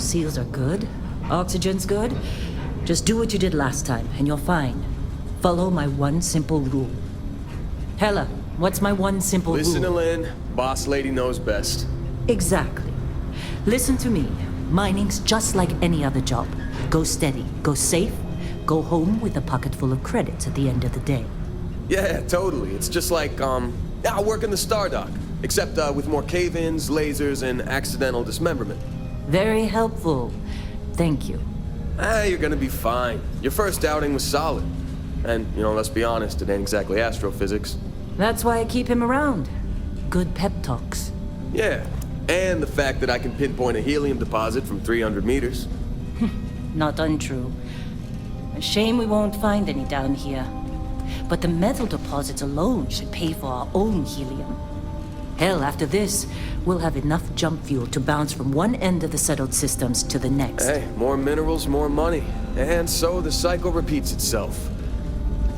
seals are good, oxygen's good, just do what you did last time and you're fine. Follow my one simple rule. Hella, what's my one simple rule? Listen to Lynn. Boss lady knows best. Exactly. Listen to me. Mining's just like any other job. Go steady, go safe, go home with a pocket full of credits at the end of the day. Yeah, totally. It's just like, I work in the Star Dock. Except with more cave-ins, lasers, and accidental dismemberment. Very helpful. Thank you. You're gonna be fine. Your first outing was solid. And, let's be honest, it ain't exactly astrophysics. That's why I keep him around. Good pep talks. Yeah, and the fact that I can pinpoint a helium deposit from 300 meters. Not untrue. A shame we won't find any down here. But the metal deposits alone should pay for our own helium. Hell, after this, we'll have enough jump fuel to bounce from one end of the settled systems to the next. Hey, more minerals, more money. And so the cycle repeats itself.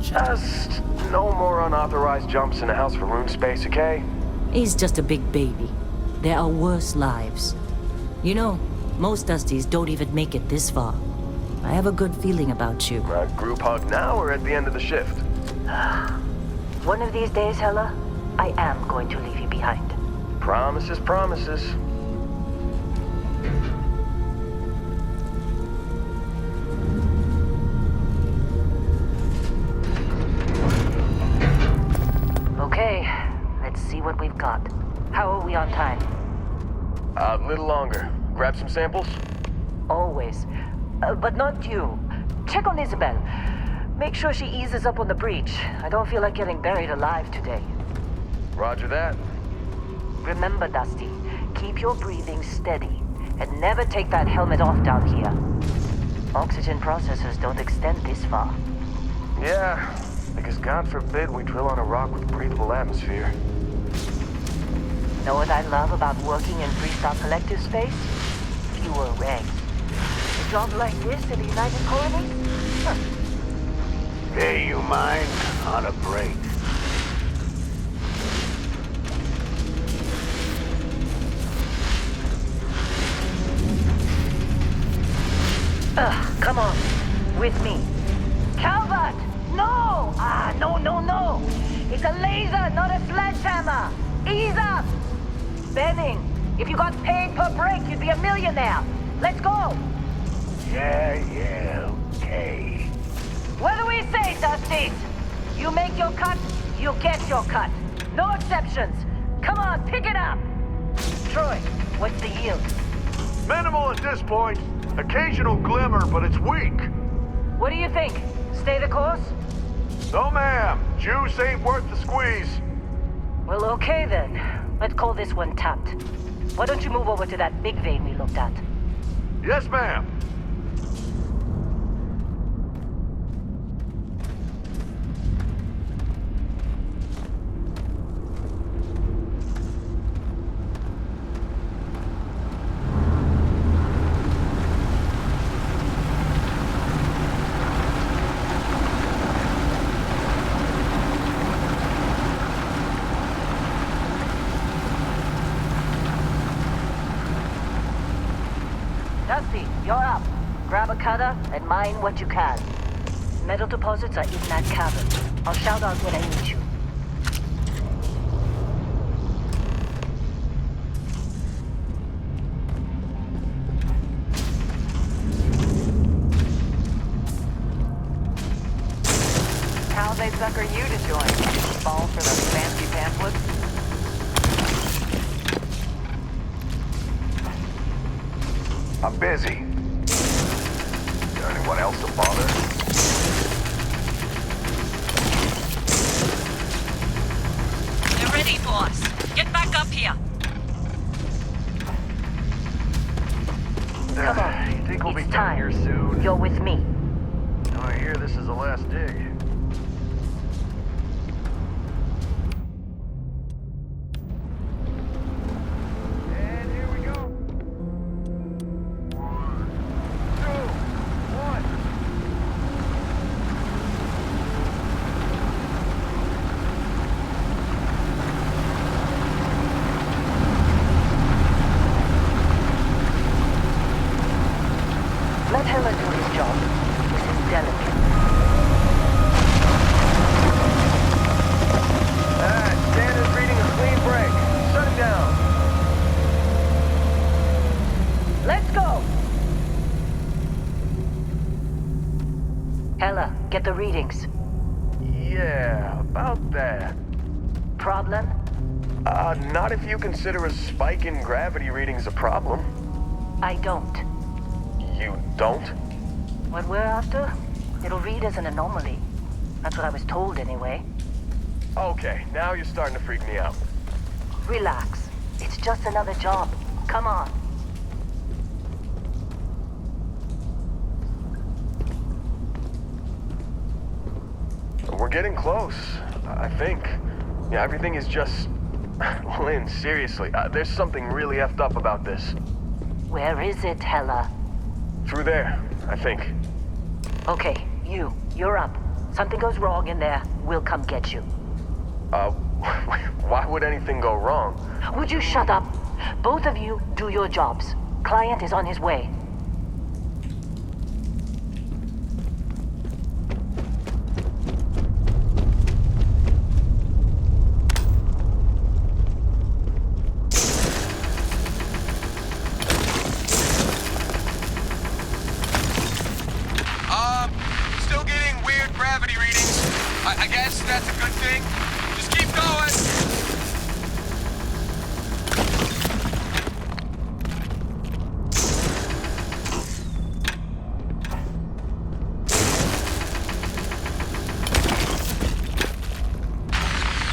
Just no more unauthorized jumps in the house for room space, okay? He's just a big baby. There are worse lives. Most Dusties don't even make it this far. I have a good feeling about you. Group hug now or at the end of the shift? One of these days, Hella, I am going to leave you behind. Promises, promises. Okay, let's see what we've got. How are we on time? A little longer. Grab some samples? Always. But not you. Check on Isabel. Make sure she eases up on the breach. I don't feel like getting buried alive today. Roger that. Remember, Dusty, keep your breathing steady and never take that helmet off down here. Oxygen processors don't extend this far. Yeah, because God forbid we drill on a rock with breathable atmosphere. Know what I love about working in Freestar Collective space? Fewer regs. A job like this in the United Colonies? Huh. Hey, you mind? On a break. Come on. With me. Calvert! No! No. It's a laser, not a sledgehammer. Ease up! Benning, if you got paid per break, you'd be a millionaire. Let's go! Yeah, okay. What do we say, Dusties? You make your cut, you get your cut. No exceptions. Come on, pick it up! Troy, what's the yield? Minimal at this point. Occasional glimmer, but it's weak. What do you think? Stay the course? No, ma'am. Juice ain't worth the squeeze. Well, okay then. Let's call this one tapped. Why don't you move over to that big vein we looked at? Yes, ma'am. Dusty, you're up. Grab a cutter and mine what you can. Metal deposits are in that cavern. I'll shout out when I need you. How they sucker you to join? Fall for the fancy pamphlets? I'm busy. Got anyone else to bother? They're ready, boss. Get back up here. Come on. You think we'll be It's done time. here soon? You're with me. I hear this is the last dig. And here we go. 1, 2, 1. job. This is delicate. Standard's reading a clean break. Shut it down. Let's go! Ella, get the readings. Yeah, about that. Problem? Not if you consider a spike in gravity readings a problem. I don't. You don't? What we're after? It'll read as an anomaly. That's what I was told anyway. Okay, now you're starting to freak me out. Relax. It's just another job. Come on. We're getting close, I think. Yeah, everything is just... Lynn, seriously, there's something really effed up about this. Where is it, Hella? Through there, I think. Okay, you're up. Something goes wrong in there, we'll come get you. Why would anything go wrong? Would you shut up? Both of you do your jobs. Client is on his way. Still getting weird gravity readings. I guess that's a good thing. Just keep going.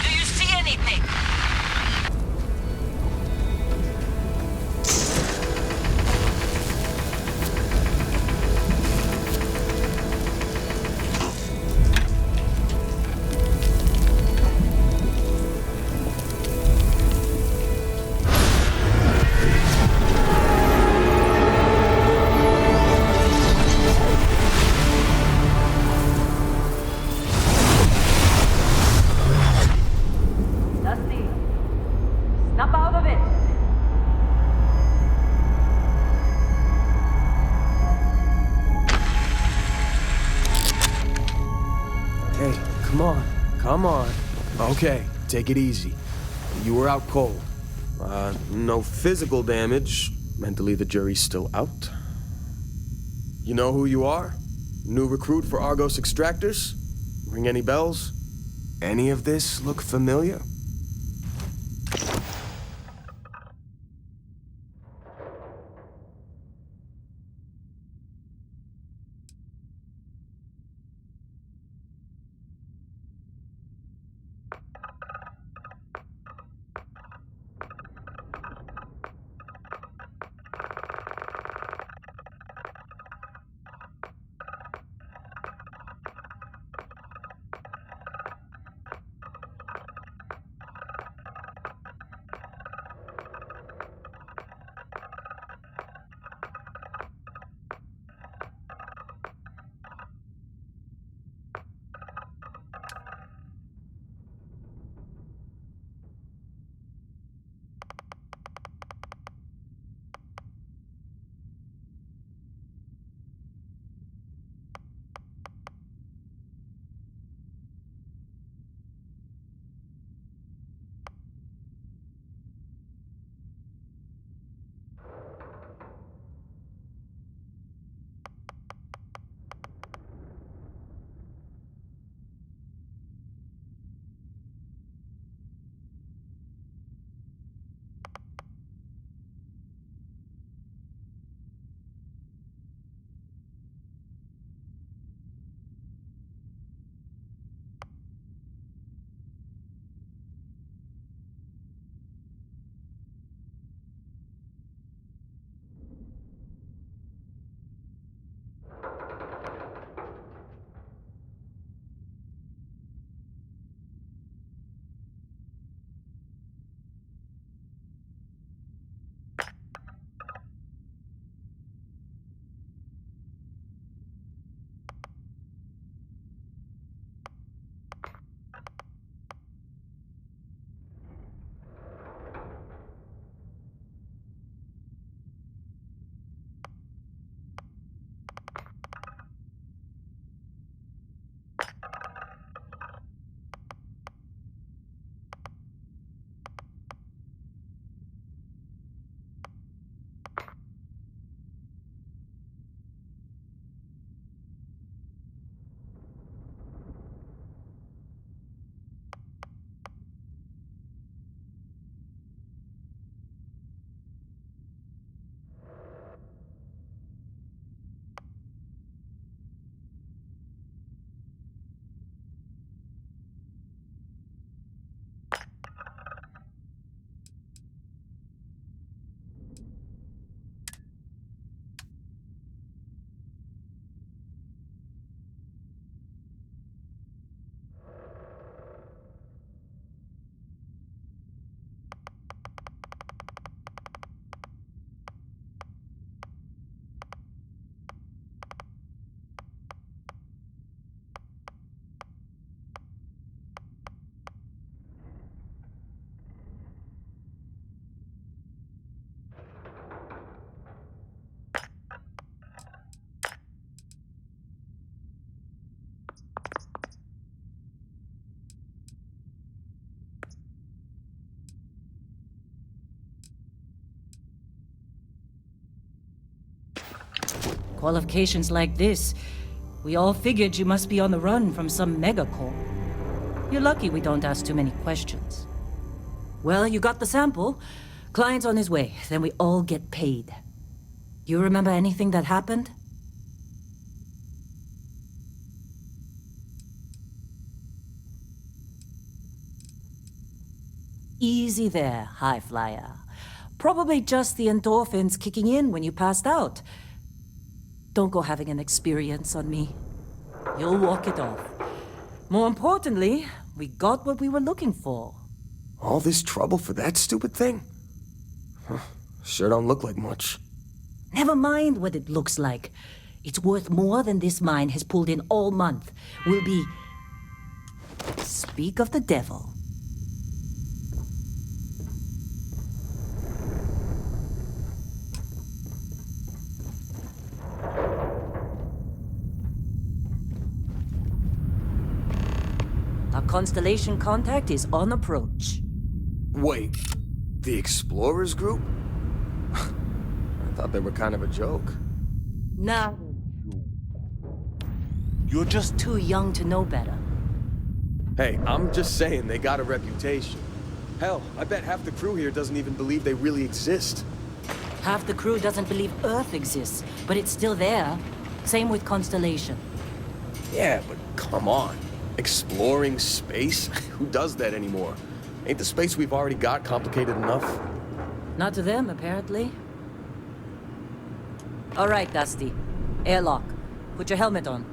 Do you see anything? Dusty, snap out of it. Hey, come on. Okay, take it easy. You were out cold. No physical damage. Mentally, the jury's still out. You know who you are? New recruit for Argos Extractors? Ring any bells? Any of this look familiar? Qualifications like this, we all figured you must be on the run from some megacorp. You're lucky we don't ask too many questions. Well, you got the sample. Client's on his way, then we all get paid. You remember anything that happened? Easy there, high flyer. Probably just the endorphins kicking in when you passed out. Don't go having an experience on me. You'll walk it off. More importantly, we got what we were looking for. All this trouble for that stupid thing? Huh, sure don't look like much. Never mind what it looks like. It's worth more than this mine has pulled in all month. Will be... Speak of the devil. Our constellation contact is on approach. Wait, the Explorers group? I thought they were kind of a joke. Nah. You're just too young to know better. Hey, I'm just saying they got a reputation. Hell, I bet half the crew here doesn't even believe they really exist. Half the crew doesn't believe Earth exists, but it's still there. Same with Constellation. Yeah, but come on. Exploring space? Who does that anymore? Ain't the space we've already got complicated enough? Not to them, apparently. All right, Dusty. Airlock. Put your helmet on.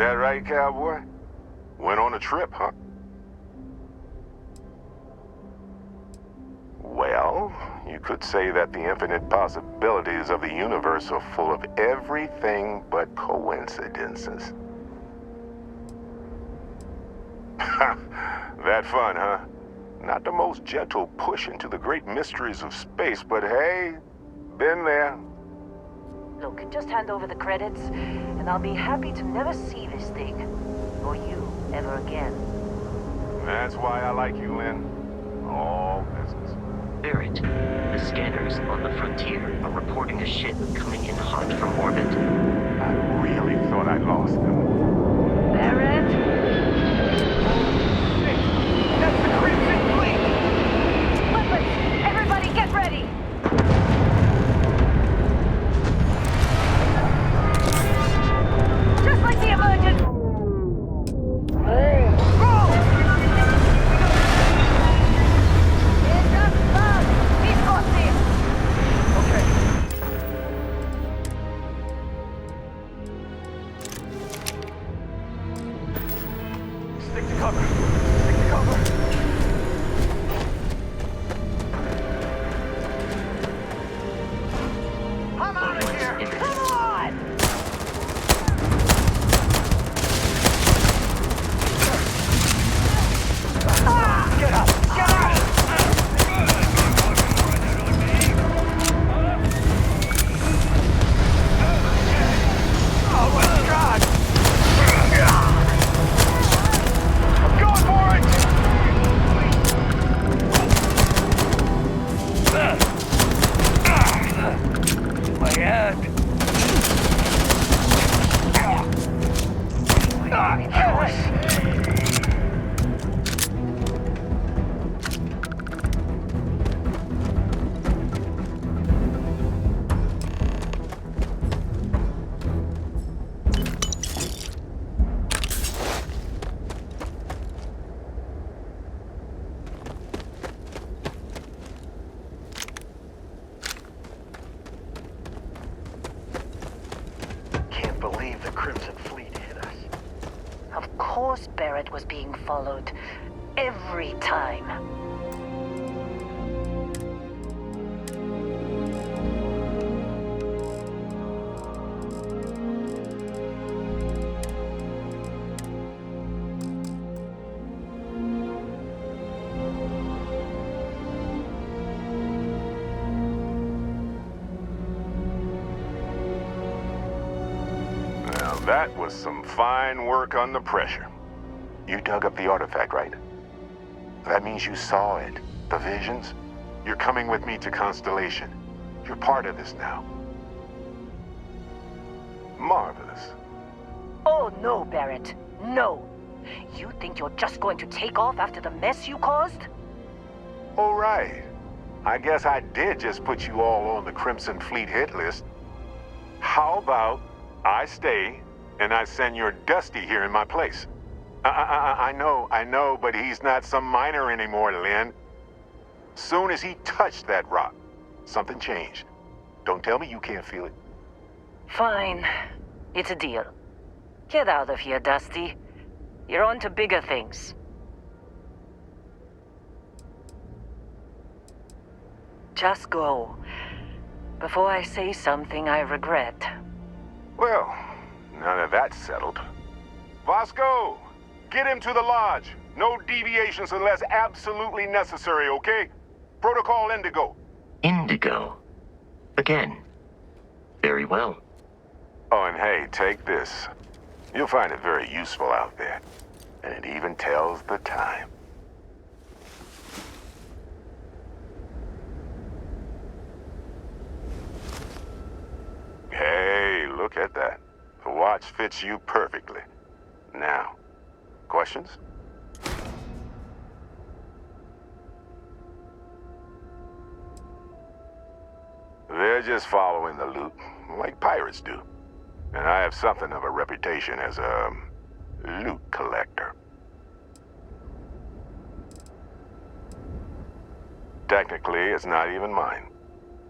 that right, cowboy? Went on a trip, huh? Well, you could say that the infinite possibilities of the universe are full of everything but coincidences. That fun, huh? Not the most gentle push into the great mysteries of space, but hey, been there. Look, just hand over the credits, and I'll be happy to never see this thing, or you, ever again. That's why I like you, Lynn. All business. Barrett, the scanners on the frontier are reporting a ship coming in hot from orbit. I really thought I lost them. Barrett? That's the Crimson Fleet! Weapons! Everybody get ready! Just like the emergent... Stick to cover. Stick to cover. I'm out of here! Come on! Get up! Get up! Oh my God! I'm going for it! My head! Yes! Can't believe the Crimson Fleet hit us. Of course Barrett was being followed. Every time. Now that was some fine work under pressure. You dug up the artifact, right? That means you saw it. The visions? You're coming with me to Constellation. You're part of this now. Marvelous. Oh no, Barrett. No. You think you're just going to take off after the mess you caused? All right. I guess I did just put you all on the Crimson Fleet hit list. How about I stay and I send your Dusty here in my place? I know, but he's not some miner anymore, Lynn. Soon as he touched that rock, something changed. Don't tell me you can't feel it. Fine. It's a deal. Get out of here, Dusty. You're on to bigger things. Just go. Before I say something I regret. Well, none of that's settled. Vasco, get him to the lodge. No deviations unless absolutely necessary, okay? Protocol Indigo. Indigo. Again. Very well. Oh, and hey, take this. You'll find it very useful out there. And it even tells the time. Hey, look at that. The watch fits you perfectly. Now, questions? They're just following the loot, like pirates do. And I have something of a reputation as a loot collector. Technically, it's not even mine.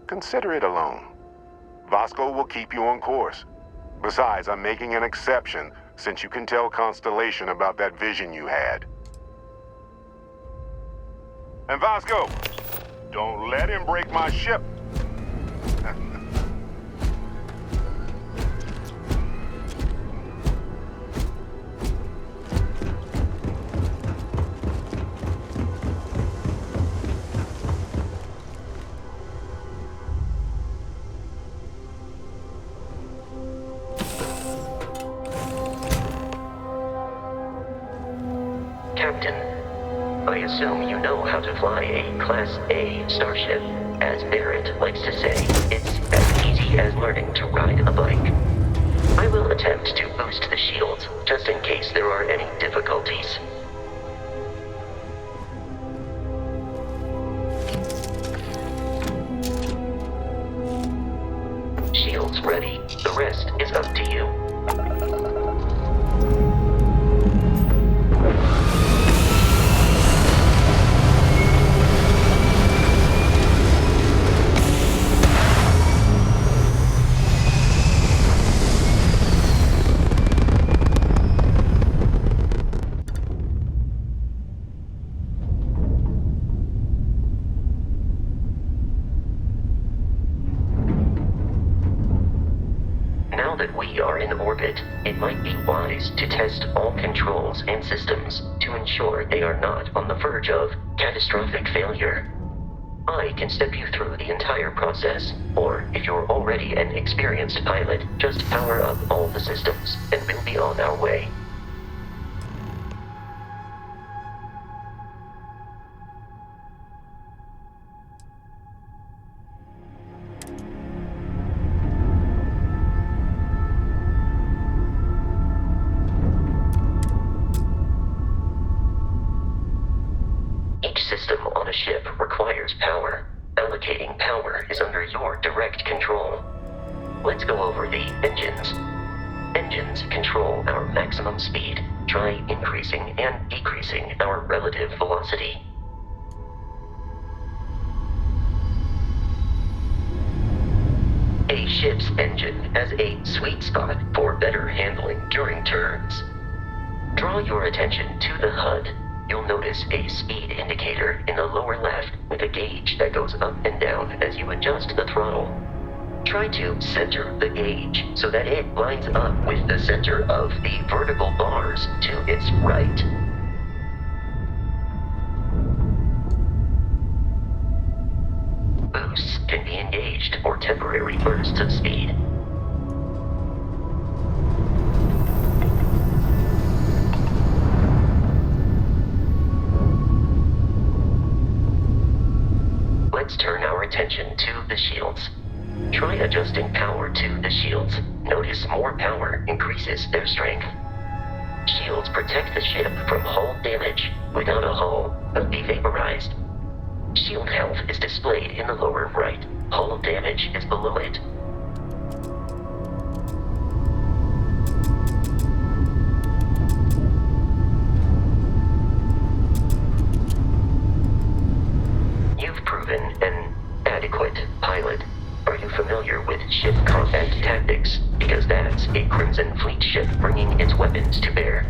Consider it a loan. Vasco will keep you on course. Besides, I'm making an exception since you can tell Constellation about that vision you had. And Vasco, don't let him break my ship. Captain, I assume you know how to fly a Class A starship. As Barrett likes to say, it's as easy as learning to ride a bike. I will attempt to boost the shields, just in case there are any difficulties. Shields ready. The rest is up to you. Now that we are in orbit, it might be wise to test all controls and systems to ensure they are not on the verge of catastrophic failure. I can step you through the entire process, or if you're already an experienced pilot, just power up all the systems, and we'll be on our way. Each system on a ship requires power. Allocating power is under your direct control. Let's go over the engines. Engines control our maximum speed. Try increasing and decreasing our relative velocity. A ship's engine has a sweet spot for better handling during turns. Draw your attention to the HUD. You'll notice a speed indicator in the lower left with a gauge that goes up and down as you adjust the throttle. Try to center the gauge so that it lines up with the center of the vertical bars to its right. Boosts can be engaged for temporary bursts of speed. Let's turn our attention to the shields. Try adjusting power to the shields. Notice more power increases their strength. Shields protect the ship from hull damage. Without a hull, it'll be vaporized. Shield health is displayed in the lower right. Hull damage is below it. You've proven an adequate pilot. Are you familiar with ship combat tactics? Because that's a Crimson Fleet ship bringing its weapons to bear.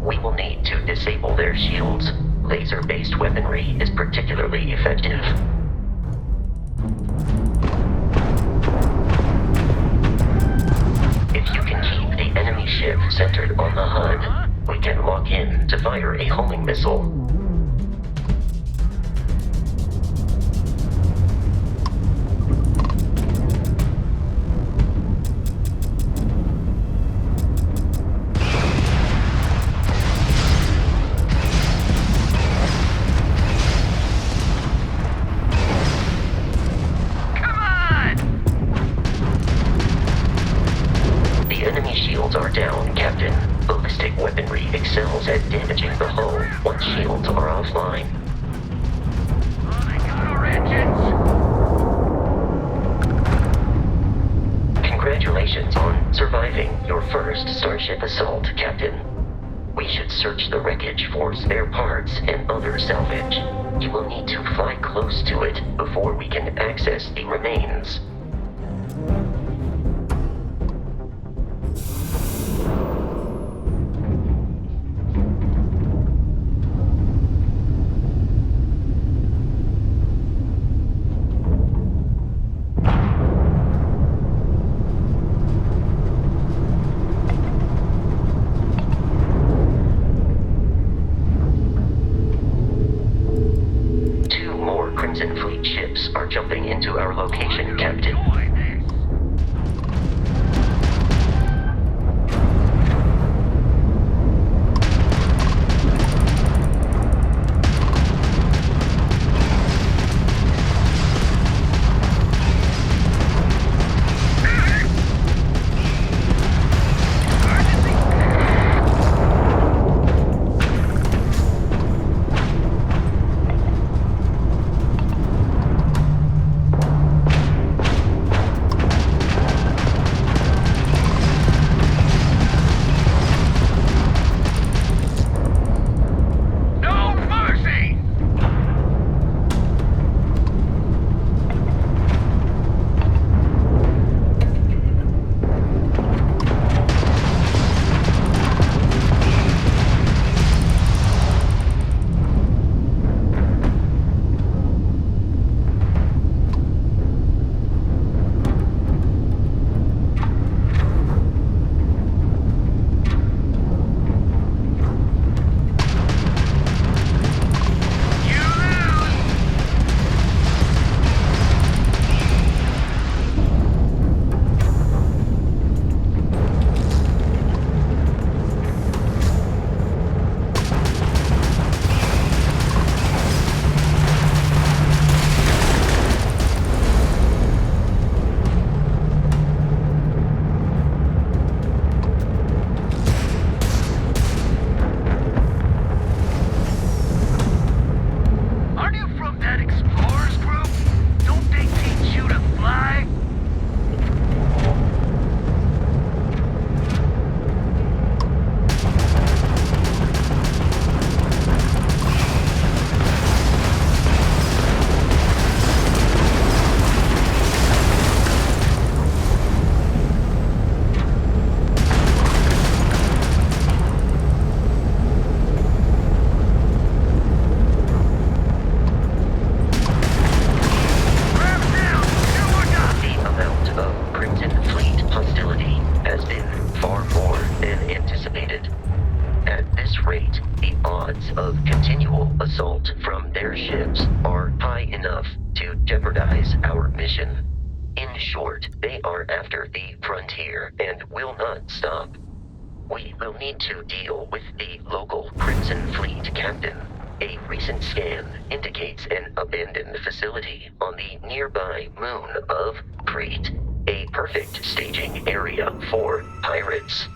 We will need to disable their shields. Laser-based weaponry is particularly effective. If you can keep the enemy ship centered on the HUD, we can lock in to fire a homing missile. Are down, Captain. Ballistic weaponry excels at damaging the hull once shields are offline. Congratulations on surviving your first Starship assault, Captain. We should search the wreckage for spare parts and other salvage. You will need to fly close to it before we can access the remains. here and will not stop. We will need to deal with the local Crimson Fleet captain. A recent scan indicates an abandoned facility on the nearby moon of Crete, a perfect staging area for pirates.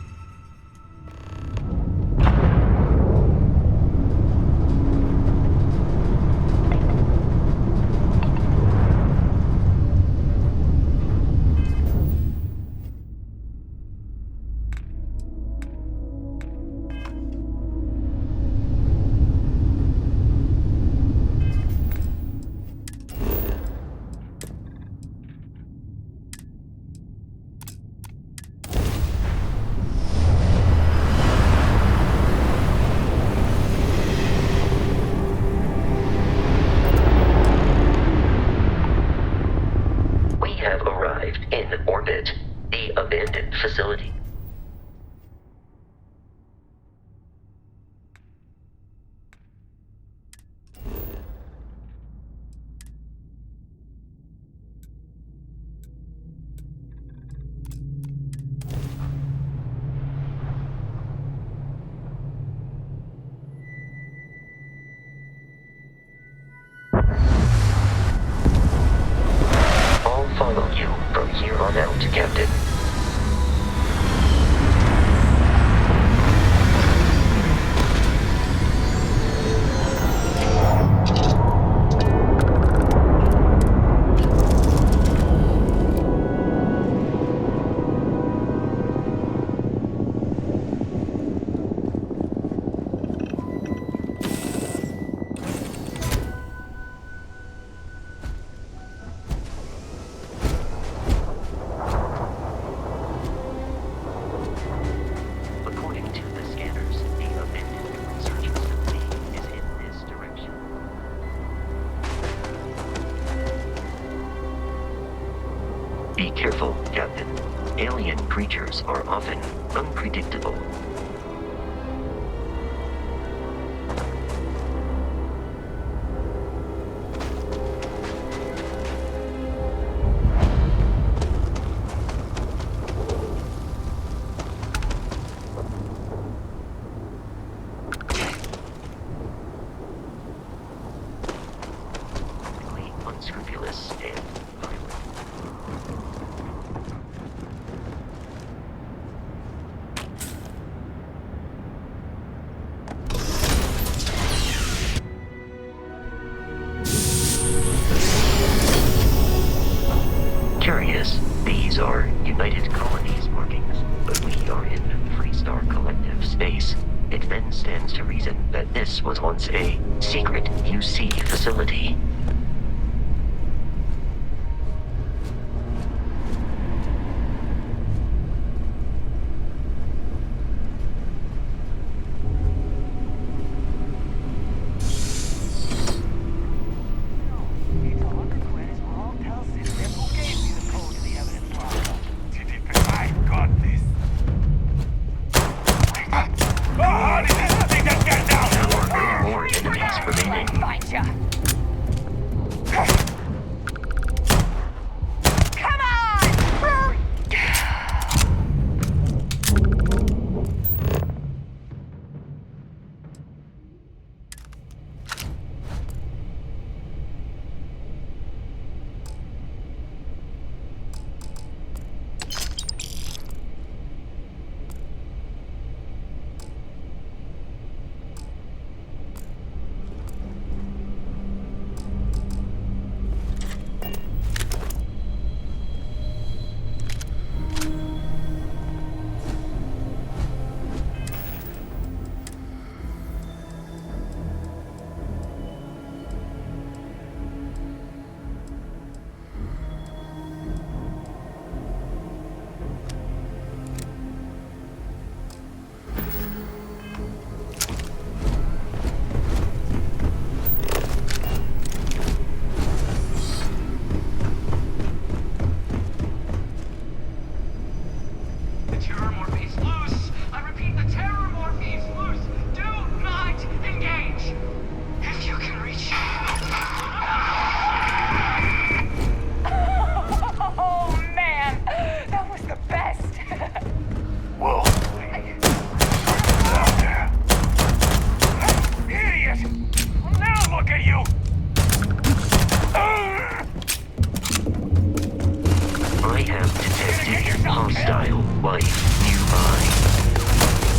Facility. I'll follow you from here on out, Captain. Be careful, Captain. Alien creatures are often unpredictable. Unscrupulous and violent. Curious, these are United Colonies markings, but we are in Freestar Collective space. It then stands to reason that this was once a secret UC facility. Oh man, that was the best. life nearby.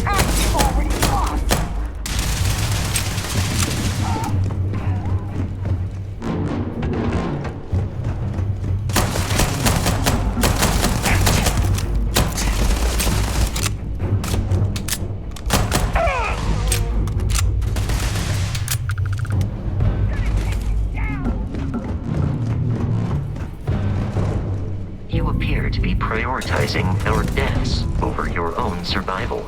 I'm already lost! You appear to be prioritizing our deaths over your own survival.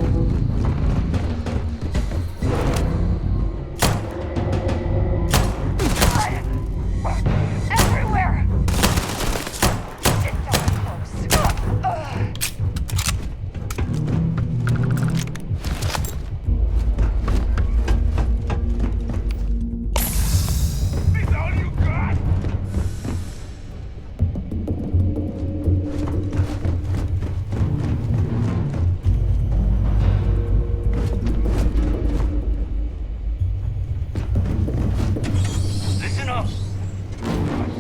Everywhere! It's so close. Is all you got? Listen up.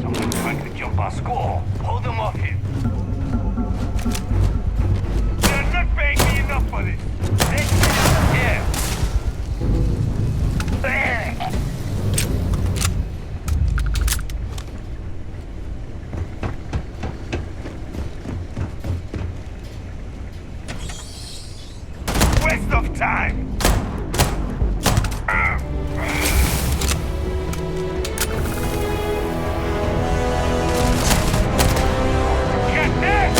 Someone trying to jump our score. Hold them off him. You're not paying me enough for this. Let's get out of here. Waste of time. Get there!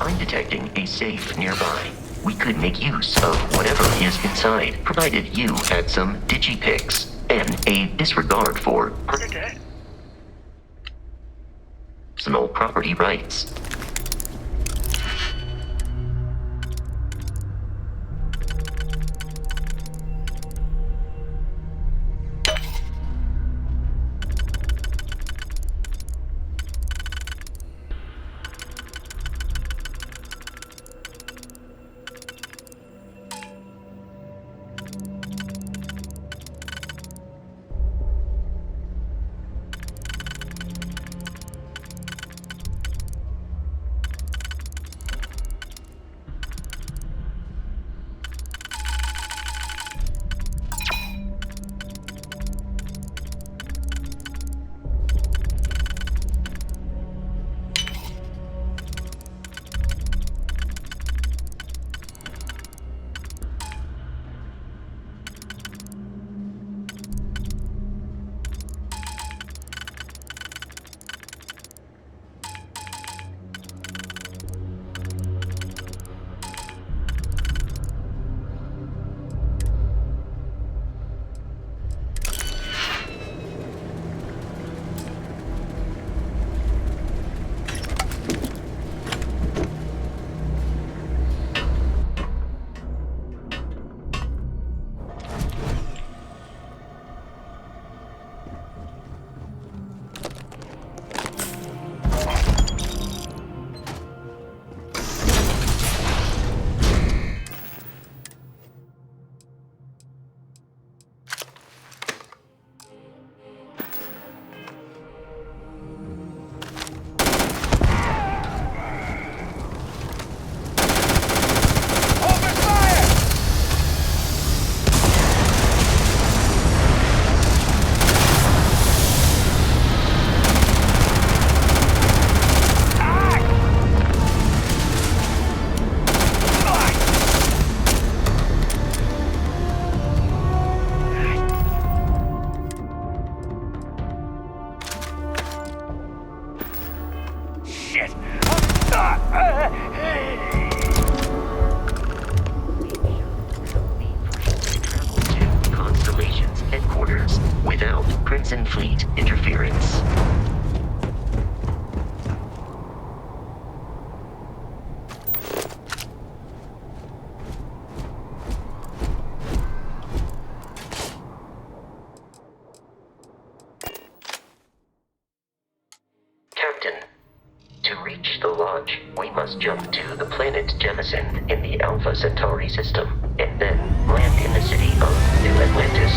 I'm detecting a safe nearby. We could make use of whatever is inside, provided you had some digipics and a disregard for personal property rights. Crimson Fleet interference. Captain, to reach the lodge, we must jump to the planet Jemison in the Alpha Centauri system, and then land in the city of New Atlantis.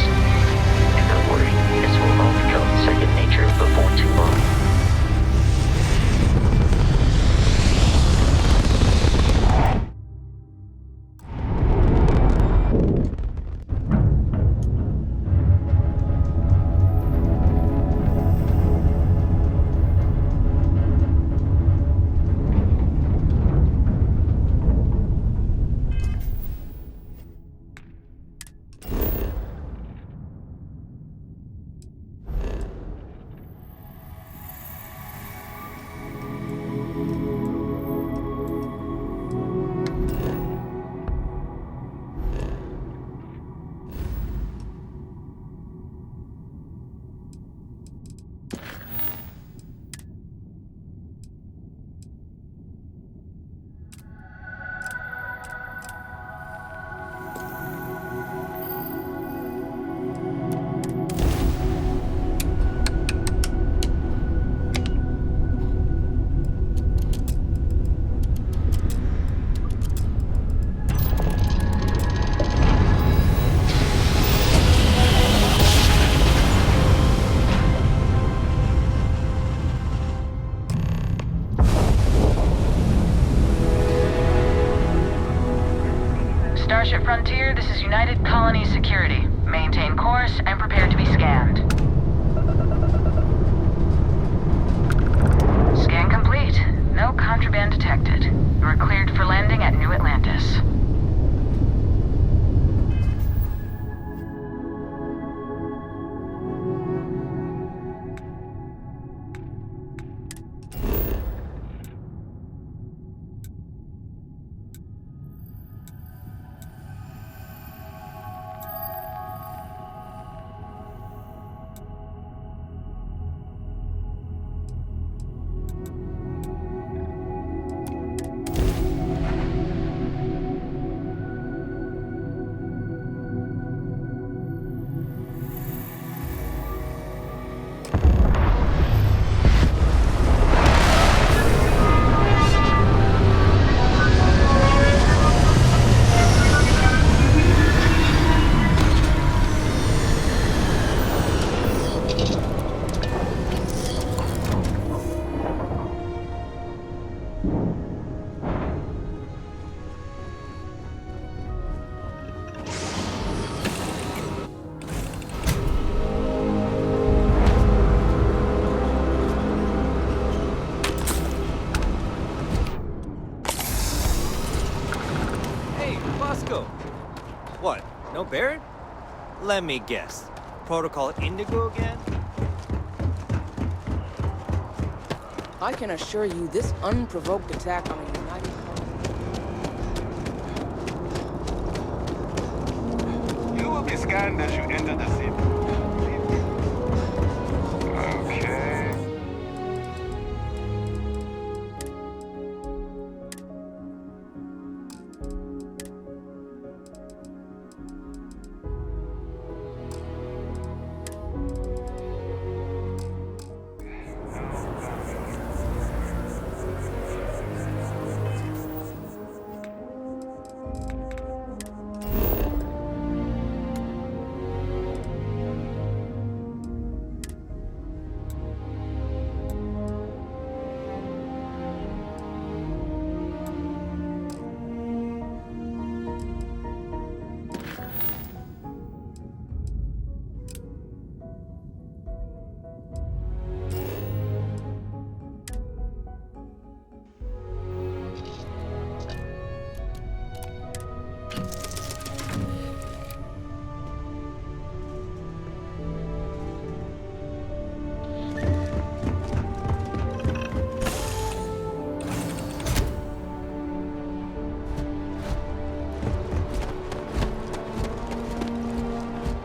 Do not worry, this will all become second nature. departure before too long. Starship Frontier, this is United Colony Security. Maintain course and prepare to be scanned. Scan complete. No contraband detected. You are cleared for landing at New Atlantis. What? No Barrett? Let me guess. Protocol Indigo again? I can assure you this unprovoked attack on a United Colony. You will be scanned as you enter the city. Okay.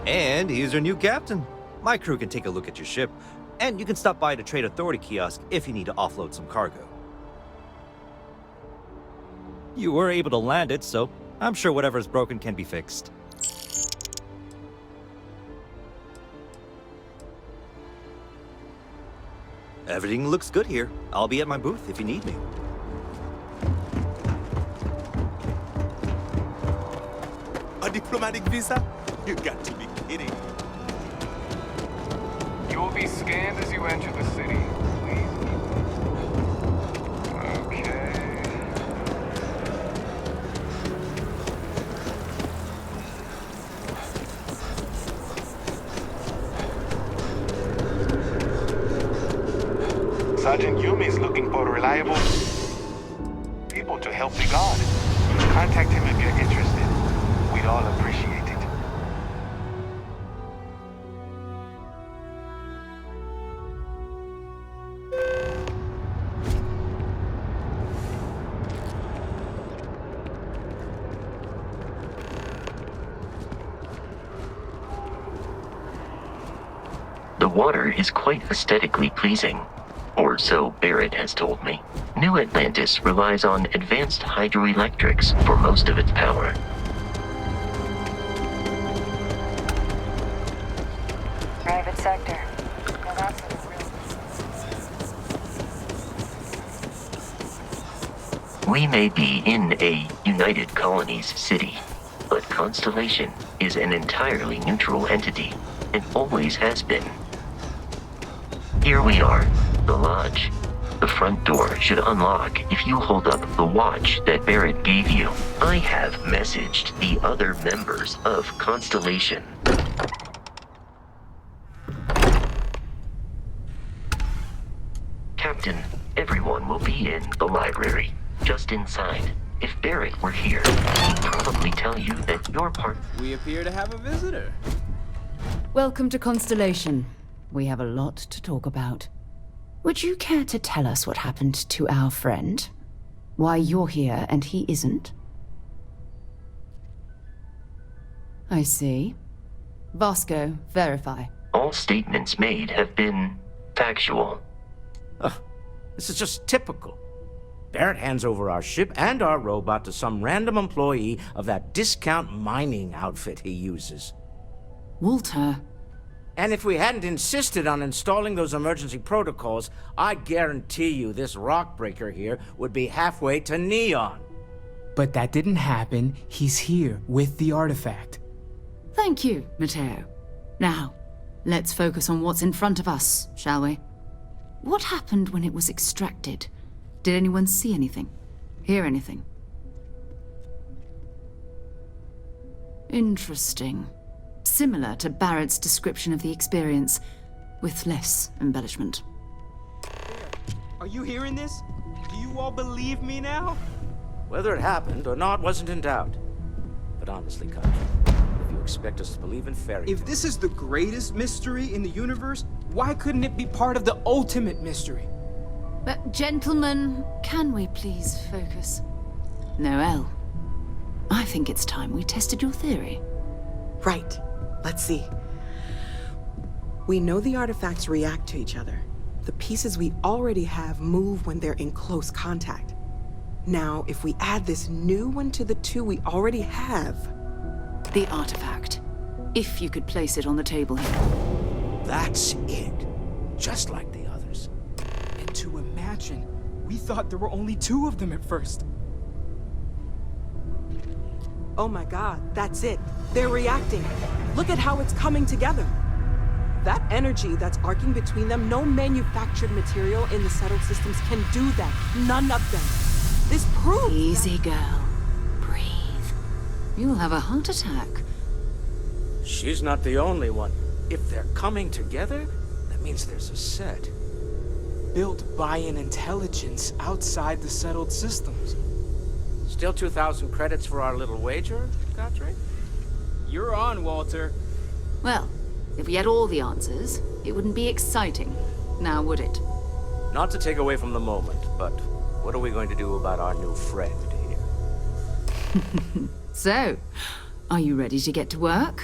And he's your new captain. My crew can take a look at your ship, and you can stop by the Trade Authority kiosk if you need to offload some cargo. You were able to land it, so I'm sure whatever's broken can be fixed. Everything looks good here. I'll be at my booth if you need me. A diplomatic visa? You got to be kidding. You'll will be scanned as you enter the city. Please. Okay. Sergeant Yumi's looking for reliable people to help the guard. Contact him if you're interested. We'd all appreciate it. The water is quite aesthetically pleasing. Or so Barrett has told me. New Atlantis relies on advanced hydroelectrics for most of its power. Private sector. Now that's a real... We may be in a United Colonies city, but Constellation is an entirely neutral entity, and always has been. Here we are, the lodge. The front door should unlock if you hold up the watch that Barrett gave you. I have messaged the other members of Constellation. Captain, everyone will be in the library, just inside. If Barrett were here, he'd probably tell you that your part... We appear to have a visitor. Welcome to Constellation. We have a lot to talk about. Would you care to tell us what happened to our friend? Why you're here and he isn't? I see. Vasco, verify. All statements made have been factual. This is just typical. Barrett hands over our ship and our robot to some random employee of that discount mining outfit he uses. Walter. And if we hadn't insisted on installing those emergency protocols, I guarantee you this rock breaker here would be halfway to Neon. But that didn't happen. He's here with the artifact. Thank you, Matteo. Now, let's focus on what's in front of us, shall we? What happened when it was extracted? Did anyone see anything? Hear anything? Interesting. Similar to Barrett's description of the experience, with less embellishment. Are you hearing this? Do you all believe me now? Whether it happened or not wasn't in doubt. But honestly, Country, if you expect us to believe in fairy tales... If this is the greatest mystery in the universe, why couldn't it be part of the ultimate mystery? But gentlemen, can we please focus? Noel, I think it's time we tested your theory. Right. Let's see. We know the artifacts react to each other. The pieces we already have move when they're in close contact. Now, if we add this new one to the two we already have... The artifact. If you could place it on the table here. That's it. Just like the others. And to imagine, we thought there were only 2 of them at first. Oh my god, that's it. They're reacting. Look at how it's coming together. That energy that's arcing between them, no manufactured material in the settled systems can do that. None of them. This proves... Easy, girl. Breathe. You'll have a heart attack. She's not the only one. If they're coming together, that means there's a set. Built by an intelligence outside the settled systems. Still 2,000 credits for our little wager, Godfrey? You're on, Walter. Well, if we had all the answers, it wouldn't be exciting, now would it? Not to take away from the moment, but what are we going to do about our new friend here? So, are you ready to get to work?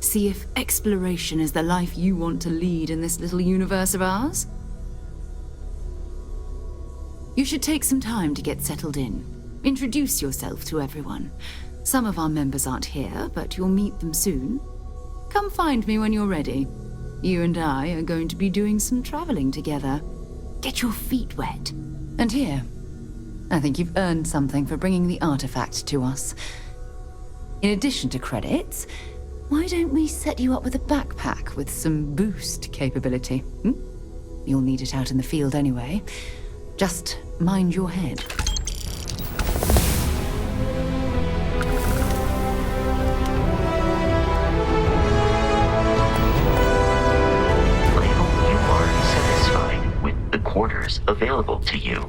See if exploration is the life you want to lead in this little universe of ours? You should take some time to get settled in. Introduce yourself to everyone. Some of our members aren't here, but you'll meet them soon. Come find me when you're ready. You and I are going to be doing some traveling together. Get your feet wet. And here, I think you've earned something for bringing the artifact to us. In addition to credits, Why don't we set you up with a backpack with some boost capability? You'll need it out in the field anyway. Just mind your head. I hope you are satisfied with the quarters available to you.